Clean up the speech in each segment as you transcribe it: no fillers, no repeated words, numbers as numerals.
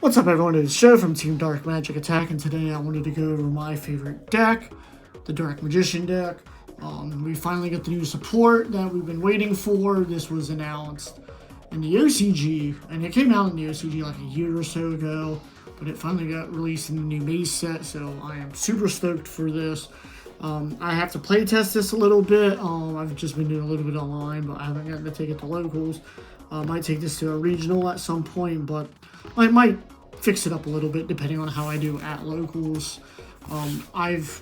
What's up, everyone? It's Joe from Team Dark Magic Attack, and today I wanted to go over my favorite deck, the Dark Magician deck. We finally got the new support that we've been waiting for. This was announced in the OCG, and it came out in the OCG like a year or so ago, but it finally got released in the new Maze set, so I am super stoked for this. I have to play test this a little bit. I've just been doing a little bit online, but I haven't gotten to take it to locals. Might take this to a regional at some point, but I might fix it up a little bit depending on how I do at locals. I've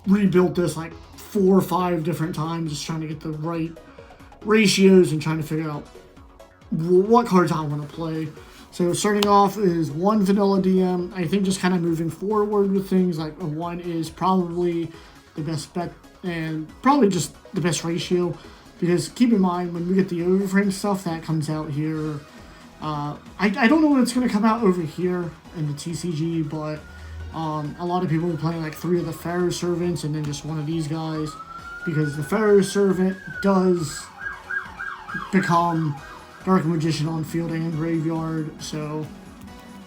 rebuilt this like 4 or 5 different times, just trying to get the right ratios and trying to figure out what cards I want to play. So starting off is 1 vanilla DM. I think just kind of moving forward with things like a 1 is probably the best bet and probably just the best ratio, because keep in mind when we get the overframe stuff that comes out here, I don't know when it's going to come out over here in the TCG, but a lot of people are playing like 3 of the Pharaoh Servants and then just 1 of these guys, because the Pharaoh Servant does become Dark Magician on field and graveyard, so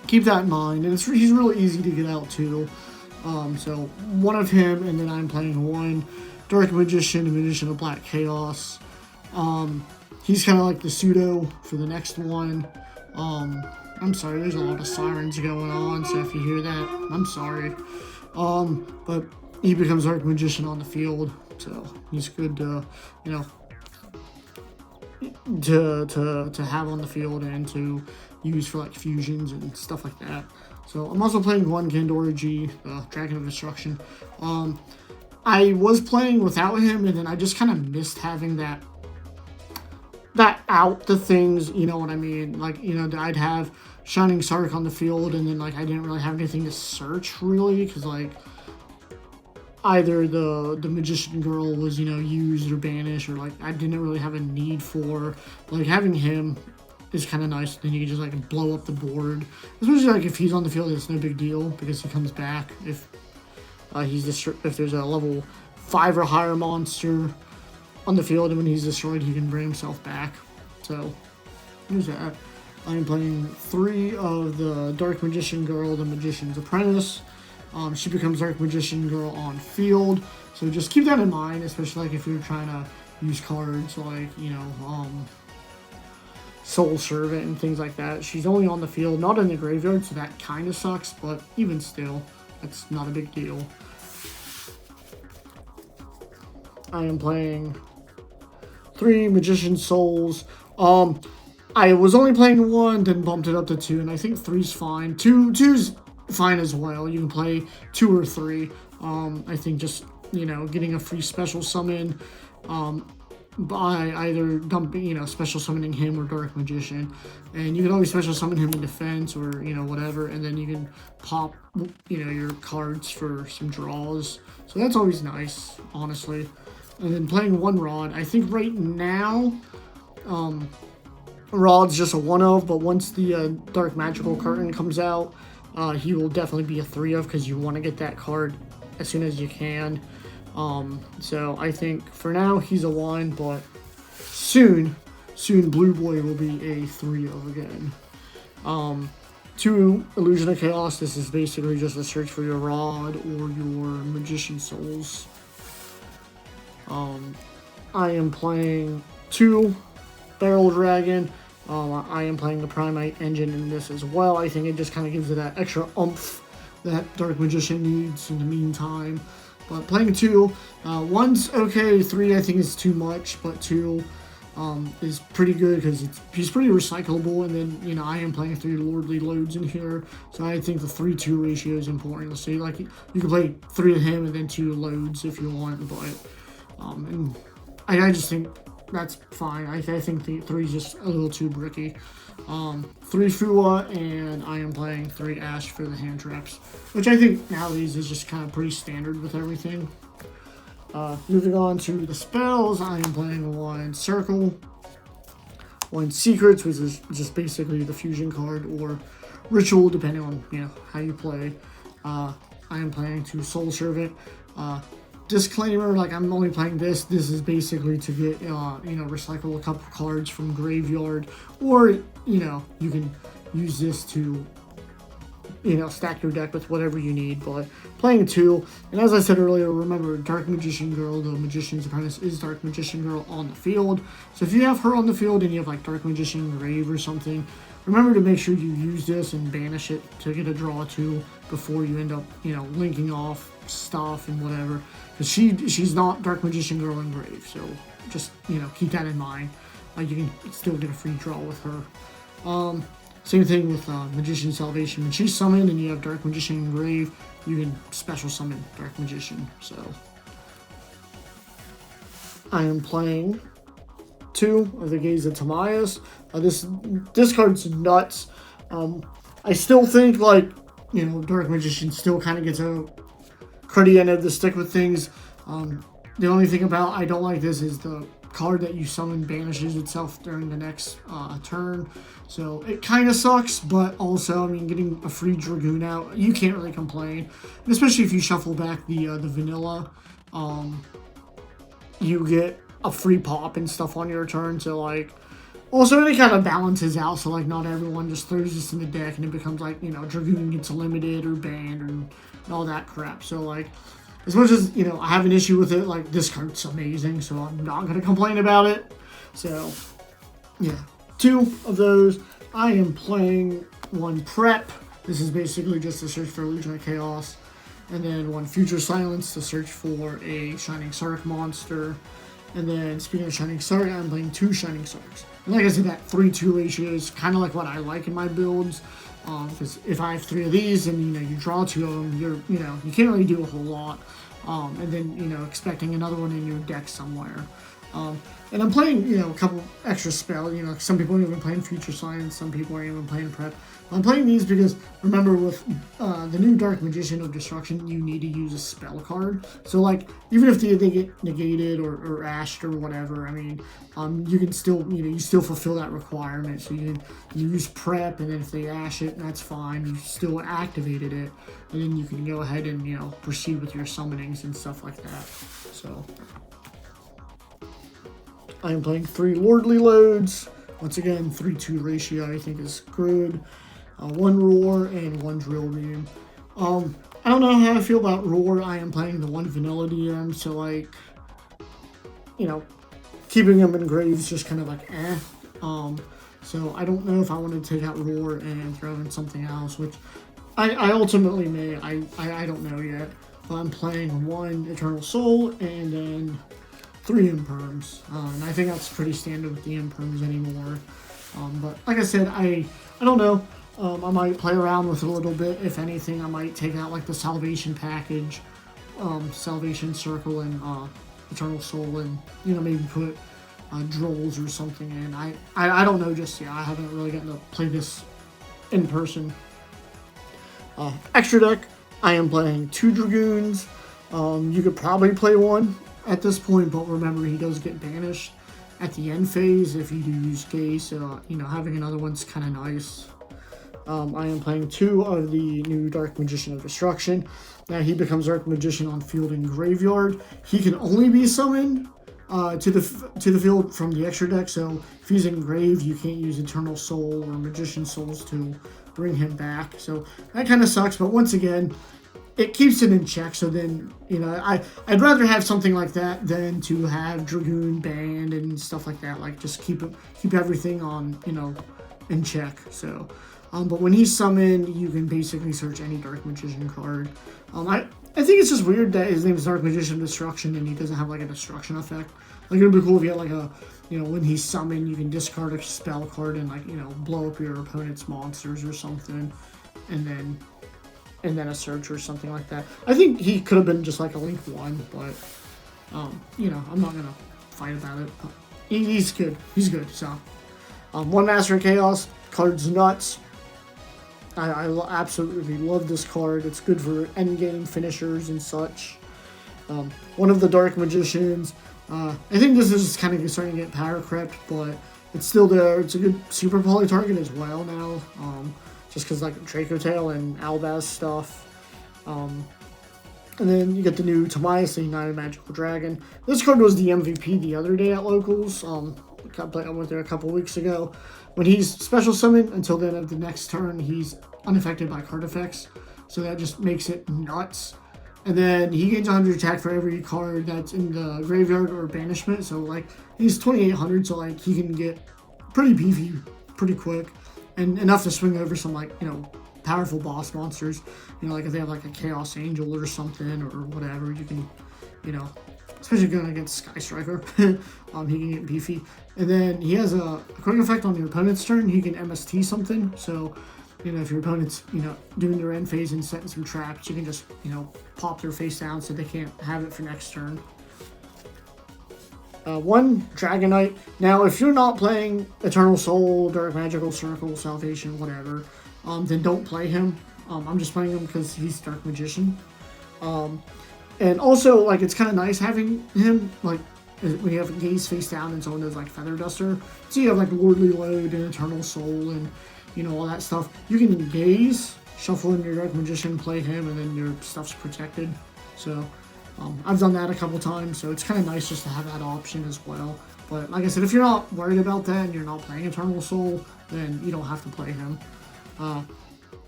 keep that in mind. And he's really easy to get out too. So 1 of him, and then I'm playing 1 Dark Magician, Magician of Black Chaos. He's kind of like the pseudo for the next one. I'm sorry, there's a lot of sirens going on, so if you hear that, I'm sorry. But he becomes Dark Magician on the field, so he's good to, you know, to have on the field and to use for like fusions and stuff like that. So I'm also playing 1 Gandorji, Dragon of Destruction. I was playing without him, and then I just kind of missed having that out the things, you know what I mean? Like, you know, I'd have Shining Sark on the field, and then like I didn't really have anything to search really, because like either the Magician Girl was, you know, used or banished, or like I didn't really have a need for, like, having him is kind of nice. Then you can just like blow up the board, especially like if he's on the field. It's no big deal because he comes back if if there's a level 5 or higher monster on the field, and when he's destroyed, he can bring himself back. So there's that. I'm playing 3 of the Dark Magician Girl, the Magician's Apprentice. She becomes Dark Magician Girl on field, so just keep that in mind, especially like if you're trying to use cards like, you know, Soul Servant and things like that. She's only on the field, not in the graveyard, so that kind of sucks, but even still, that's not a big deal. I am playing 3 Magician Souls. I was only playing 1, then bumped it up to 2, and I think 3's fine. 2's fine as well. You can play 2 or 3. I think just, you know, getting a free special summon by either dumping, you know, special summoning him or Dark Magician, and you can always special summon him in defense or, you know, whatever, and then you can pop, you know, your cards for some draws. So that's always nice, honestly. And then playing 1 Rod. I think right now, Rod's just a 1 of, but once the Dark Magical Curtain comes out, he will definitely be a 3 of, because you want to get that card as soon as you can. So I think for now he's a 1, but soon Blue Boy will be a 3 of again. 2 Illusion of Chaos. This is basically just a search for your Rod or your Magician Souls. I am playing 2 Barrel Dragon. I am playing the Primite Engine in this as well. I think it just kind of gives it that extra oomph that Dark Magician needs in the meantime. But playing 2, 1's okay, 3 I think is too much, but 2 is pretty good because he's pretty recyclable. And then, you know, I am playing 3 Lordly Loads in here, so I think the 3-2 ratio is important. So like you can play 3 of him and then 2 Loads if you want, but and I just think that's fine. I think the 3 is just a little too bricky. 3 Fua, and I am playing 3 Ash for the hand traps, which I think nowadays is just kind of pretty standard with everything. Moving on to the spells, I am playing 1 Circle, 1 Secrets, which is just basically the fusion card, or Ritual, depending on, you know, how you play. I am playing 2 Soul Servant. Disclaimer, like, I'm only playing this. This is basically to get, you know, recycle a couple cards from graveyard, or, you know, you can use this to stack your deck with whatever you need. But playing 2, and as I said earlier, remember Dark Magician Girl, the Magician's Apprentice, is Dark Magician Girl on the field. So if you have her on the field and you have like Dark Magician Grave or something, remember to make sure you use this and banish it to get a draw 2 before you end up, linking off stuff and whatever. Because she's not Dark Magician Girl in Grave, so just, keep that in mind. You can still get a free draw with her. Same thing with Magician Salvation. When she's summoned and you have Dark Magician in Grave, you can special summon Dark Magician. So I am playing 2 of the Gaze of Timaeus. This card's nuts. I still think Dark Magician still kind of gets a cruddy end of the stick with things. The only thing I don't like this is the card that you summon banishes itself during the next turn. So it kind of sucks, but also, getting a free Dragoon out, you can't really complain. And especially if you shuffle back the vanilla, you get a free pop and stuff on your turn. So, also it kind of balances out, so, not everyone just throws this in the deck and it becomes, Dragoon gets limited or banned and all that crap. So, as much as, I have an issue with it, this card's amazing, so I'm not going to complain about it. So, yeah. 2 of those. I am playing 1 Prep. This is basically just to search for Legion of Chaos. And then 1 Future Silence to search for a Shining Sark monster. And then, speaking of Shining Sark, I'm playing 2 Shining Sarks. And like I said, that 3-2 ratio is kind of like what I like in my builds. Because if I have 3 of these and, you draw 2 of them, you can't really do a whole lot. And then, expecting another one in your deck somewhere. And I'm playing, a couple extra spells. Some people aren't even playing Future Science. Some people aren't even playing Prep. I'm playing these because, remember, with the new Dark Magician of Destruction, you need to use a spell card. So, even if they get negated or ashed or whatever, you can still, you still fulfill that requirement. So you use Prep, and then if they ash it, that's fine. You still activated it, and then you can go ahead and, proceed with your summonings and stuff like that. So I am playing 3 Lordly Loads. Once again, 3-2 ratio I think is good. 1 Roar and 1 Drill Beam. I don't know how I feel about Roar. I am playing the 1 Vanilla DM, so keeping them in Graves just kind of eh. So I don't know if I want to take out Roar and throw in something else, which I ultimately may. I don't know yet. But I'm playing 1 Eternal Soul and then 3 Imperms. And I think that's pretty standard with the Imperms anymore. But like I said, I don't know. I might play around with it a little bit. If anything, I might take out the Salvation package, Salvation Circle and Eternal Soul, and maybe put Drolls or something in. I don't know just yet. I haven't really gotten to play this in person. Extra deck, I am playing 2 Dragoons. You could probably play 1 at this point, but remember he does get banished at the end phase if you do use Gaze. So having another one's kind of nice. I am playing 2 of the new Dark Magician of Destruction. Now he becomes Dark Magician on field and graveyard. He can only be summoned to the field from the extra deck. So if he's in grave, you can't use Eternal Soul or Magician Souls to bring him back. So that kind of sucks. But once again, it keeps it in check. So then I'd rather have something like that than to have Dragoon banned and stuff like that. Just keep everything on in check. So. But when he's summoned, you can basically search any Dark Magician card. I think it's just weird that his name is Dark Magician Destruction and he doesn't have a destruction effect. It'd be cool if you had when he's summoned, you can discard a spell card and blow up your opponent's monsters or something, and then a search or something like that. I think he could have been just a Link 1, but I'm not gonna fight about it. He's good. He's good. So 1 Master of Chaos card's nuts. I absolutely love this card. It's good for endgame finishers and such. One of the Dark Magicians. I think this is kind of starting to get power crept, but it's still there. It's a good super poly target as well now. Just because Draco Tail and Albaz stuff. And then you get the new Timaeus, the United Magical Dragon. This card was the MVP the other day at Locals. I went there a couple weeks ago. When he's special summoned, until the end of the next turn, he's unaffected by card effects. So that just makes it nuts. And then he gains 100 attack for every card that's in the graveyard or banishment. So like he's 2,800, so like he can get pretty beefy pretty quick, and enough to swing over some like, you know, powerful boss monsters. You know, like if they have like a Chaos Angel or something or whatever, you can, you know, especially going against Sky Striker, he can get beefy. And then he has a quick effect on your opponent's turn. He can MST something. So, you know, if your opponent's, you know, doing their end phase and setting some traps, you can just, you know, pop their face down so they can't have it for next turn. One Dragonite. Now, if you're not playing Eternal Soul, Dark Magical Circle, Salvation, whatever, then don't play him. I'm just playing him because he's Dark Magician. And also, like, it's kind of nice having him, like, when you have Gaze face down and someone does, like, Feather Duster. So you have, like, Lordly Load and Eternal Soul and, you know, all that stuff. You can Gaze, shuffle in your Dark Magician, play him, and then your stuff's protected. So, I've done that a couple times, so it's kind of nice just to have that option as well. But, like I said, if you're not worried about that and you're not playing Eternal Soul, then you don't have to play him.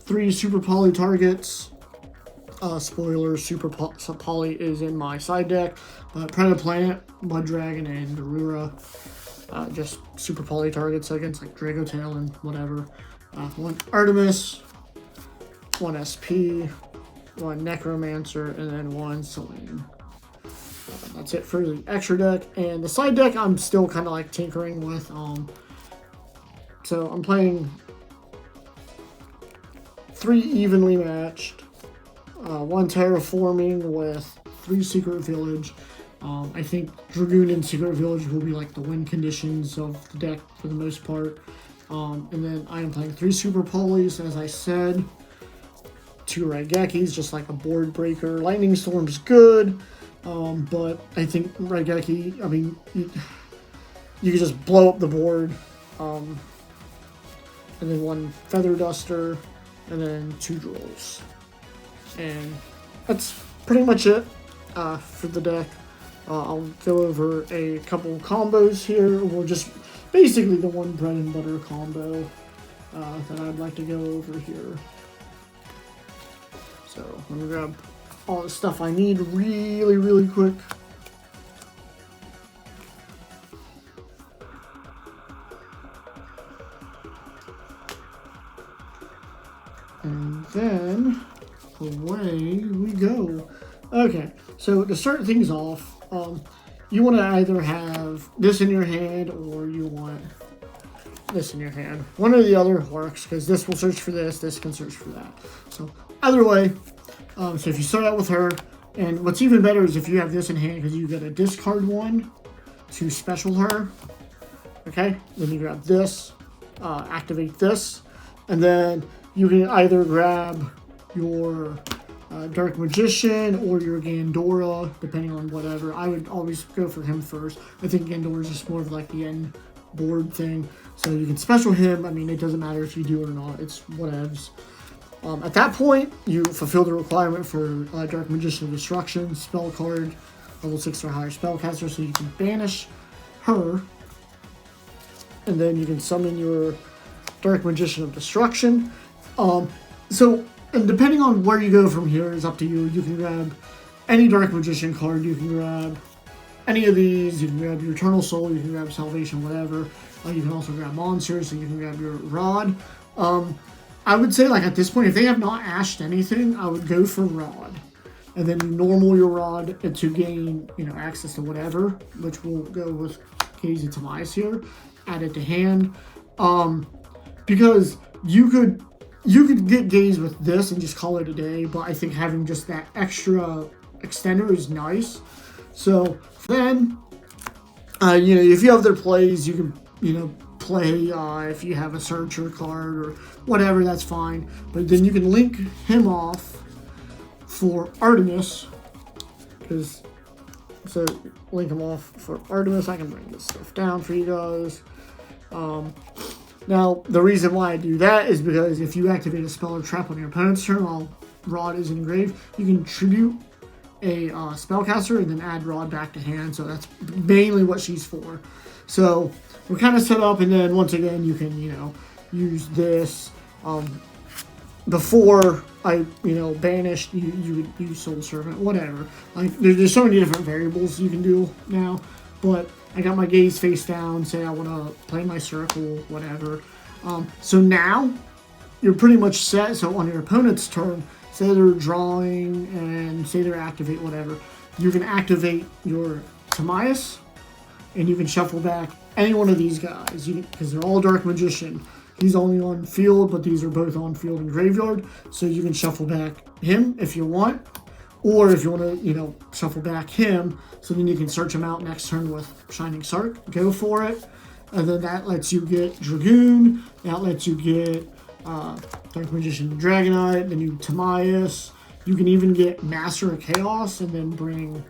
3 Super Poly targets. Spoiler, Super Poly is in my side deck, but Predaplanet, Mud Dragon, and Garura, just Super Poly targets against like Dragotail and whatever. 1 Artemis, 1 SP, 1 Necromancer, and then 1 Selene. That's it for the extra deck, and the side deck I'm still kind of like tinkering with. So I'm playing 3 evenly matched. 1 Terraforming with 3 Secret Village. I think Dragoon and Secret Village will be like the win conditions of the deck for the most part. And then I am playing 3 Super Polys, as I said. 2 Raigekis, just like a board breaker. Lightning Storm's good, but I think Raigeki, I mean, you can just blow up the board. And then 1 Feather Duster, and then 2 Drolls. And that's pretty much it for the deck. I'll go over a couple combos here, or just basically the 1 bread and butter combo that I'd like to go over here. So let me grab all the stuff I need really quick. And then away we go. Okay, so to start things off, you want to either have this in your hand or you want this in your hand. One or the other works, because this will search for this, this can search for that. So either way, so if you start out with her, and what's even better is if you have this in hand, because you get a discard 1 to special her. Okay, then you grab this, activate this, and then you can either grab your Dark Magician or your Gandora, depending on whatever. I would always go for him first. I think Gandora is just more of like the end board thing. So you can special him. I mean, it doesn't matter if you do it or not. It's whatevs. At that point, you fulfill the requirement for Dark Magician of Destruction, spell card, level 6 or higher spellcaster, so you can banish her. And then you can summon your Dark Magician of Destruction. And depending on where you go from here is up to you. You can grab any Dark Magician card. You can grab any of these. You can grab your Eternal Soul. You can grab Salvation, whatever. You can also grab monsters, and you can grab your Rod. I would say, like, at this point, if they have not ashed anything, I would go for Rod. And then normal your Rod to gain, you know, access to whatever, which we'll go with Gaze and Tobias here. Add it to hand. Because you could get Gaze with this and just call it a day, but I think having just that extra extender is nice. So then, you know, if you have their plays, you can, you know, play if you have a Searcher card or whatever, that's fine. But then you can link him off for Artemis, because so link him off for Artemis. I can bring this stuff down for you guys. Now, the reason why I do that is because if you activate a spell or trap on your opponent's turn while Rod is engraved, you can tribute a spellcaster and then add Rod back to hand. So that's mainly what she's for. So we're kind of set up, and then once again, you can, use this. Before I, banished, you would use Soul Servant, whatever. Like, there's so many different variables you can do now, but I got my gaze face down, say I want to play my circle, whatever. So now, you're pretty much set. So on your opponent's turn, say they're drawing and say they're activate, whatever, you can activate your Timaeus, and you can shuffle back any one of these guys, because they're all Dark Magician. He's only on field, but these are both on field and graveyard, so you can shuffle back him if you want. Or if you want to, shuffle back him, so then you can search him out next turn with Shining Sark. Go for it. And then that lets you get Dragoon. That lets you get Dark Magician Dragonite. Then you Timaeus. You can even get Master of Chaos and then bring,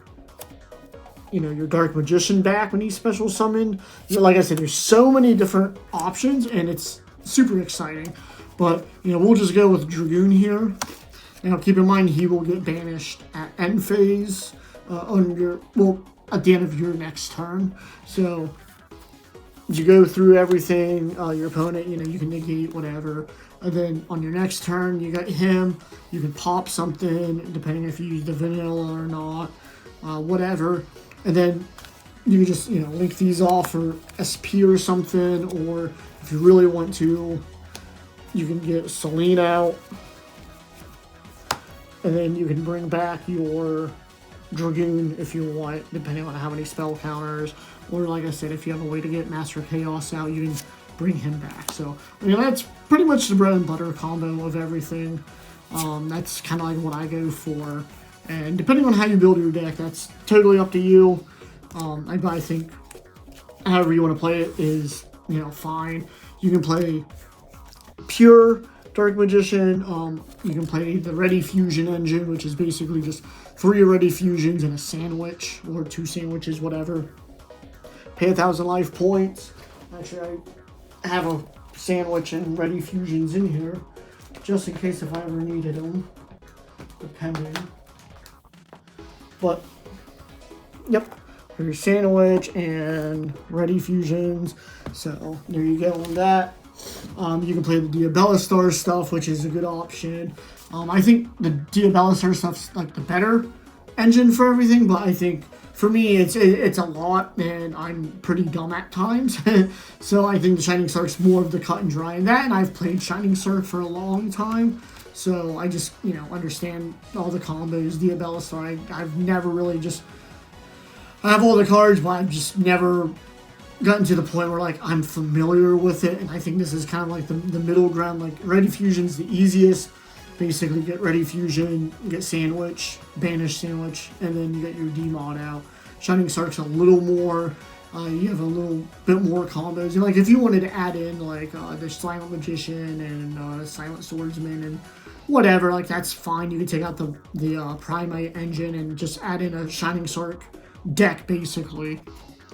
your Dark Magician back when he's special summoned. Like I said, there's so many different options, and it's super exciting. But, we'll just go with Dragoon here. Now, keep in mind, he will get banished at end phase at the end of your next turn. So, you go through everything, your opponent, you can negate whatever. And then on your next turn, you got him. You can pop something, depending if you use the vanilla or not, whatever. And then you can just, link these off for SP or something. Or if you really want to, you can get Selene out. And then you can bring back your Dragoon if you want, depending on how many spell counters. Or like I said, if you have a way to get Master of Chaos out, you can bring him back. So, that's pretty much the bread and butter combo of everything. That's kind of like what I go for. And depending on how you build your deck, that's totally up to you. I think however you want to play it is, fine. You can play pure Dark Magician. You can play the Ready Fusion engine, which is basically just 3 Ready Fusions and a sandwich, or 2 sandwiches, whatever. Pay 1,000 life points. Actually, I have a sandwich and Ready Fusions in here, just in case if I ever needed them, depending. But, yep, there's sandwich and Ready Fusions. So, there you go on that. You can play the Diabella Star stuff, which is a good option. I think the Diabella Star stuff's like the better engine for everything, but I think for me it's a lot, and I'm pretty dumb at times. So I think the Shining Sark's more of the cut and dry in that, and I've played Shining Sark for a long time, so I just understand all the combos. Diabella Star, I've never really I have all the cards, but I've just never gotten to the point where I'm familiar with it, and I think this is kind of like the middle ground. Like Ready Fusion's the easiest. Basically get Ready Fusion, get Sandwich, Banish Sandwich, and then you get your D-Mod out. Shining Sark's a little more, you have a little bit more combos. And if you wanted to add in the Silent Magician and Silent Swordsman and whatever, that's fine. You can take out the Primate engine and just add in a Shining Sark deck, basically.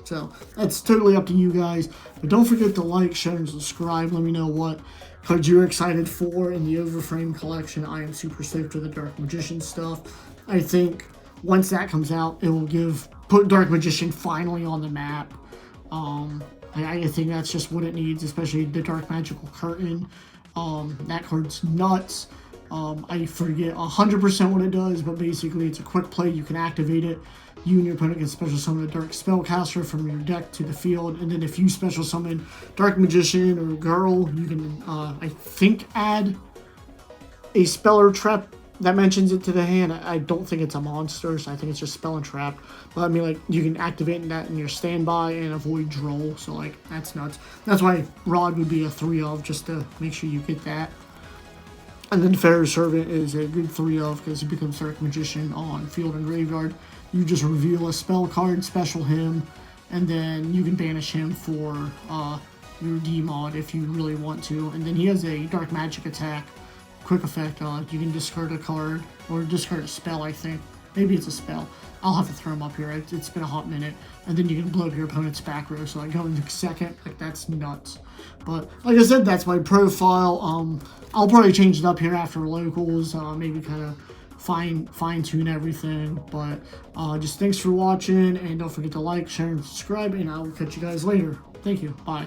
So that's totally up to you guys. But don't forget to like, share, and subscribe. Let me know what cards you're excited for in the Overframe collection. I am super stoked for the Dark Magician stuff. I think once that comes out, it will put Dark Magician finally on the map. I think that's just what it needs, especially the Dark Magical Curtain. That card's nuts. I forget 100% what it does, but basically it's a quick play. You can activate it. You and your opponent can special summon a Dark Spellcaster from your deck to the field, and then if you special summon Dark Magician or Girl, you can, I think, add a spell or trap that mentions it to the hand. I don't think it's a monster, so I think it's just spell and trap. But you can activate that in your standby and avoid draw, so that's nuts. That's why Rod would be a 3 of, just to make sure you get that. And then Pharaoh's Servant is a good 3 of, because he becomes Dark Magician on field and graveyard. You just reveal a spell card, special him, and then you can banish him for your D-Mod if you really want to. And then he has a Dark Magic attack, quick effect. You can discard a card, or discard a spell, I think. Maybe it's a spell. I'll have to throw him up here. It's been a hot minute. And then you can blow up your opponent's back row. So go into second. That's nuts. But like I said, that's my profile. I'll probably change it up here after locals. Maybe kind of fine tune everything. But just thanks for watching. And don't forget to like, share, and subscribe. And I will catch you guys later. Thank you. Bye.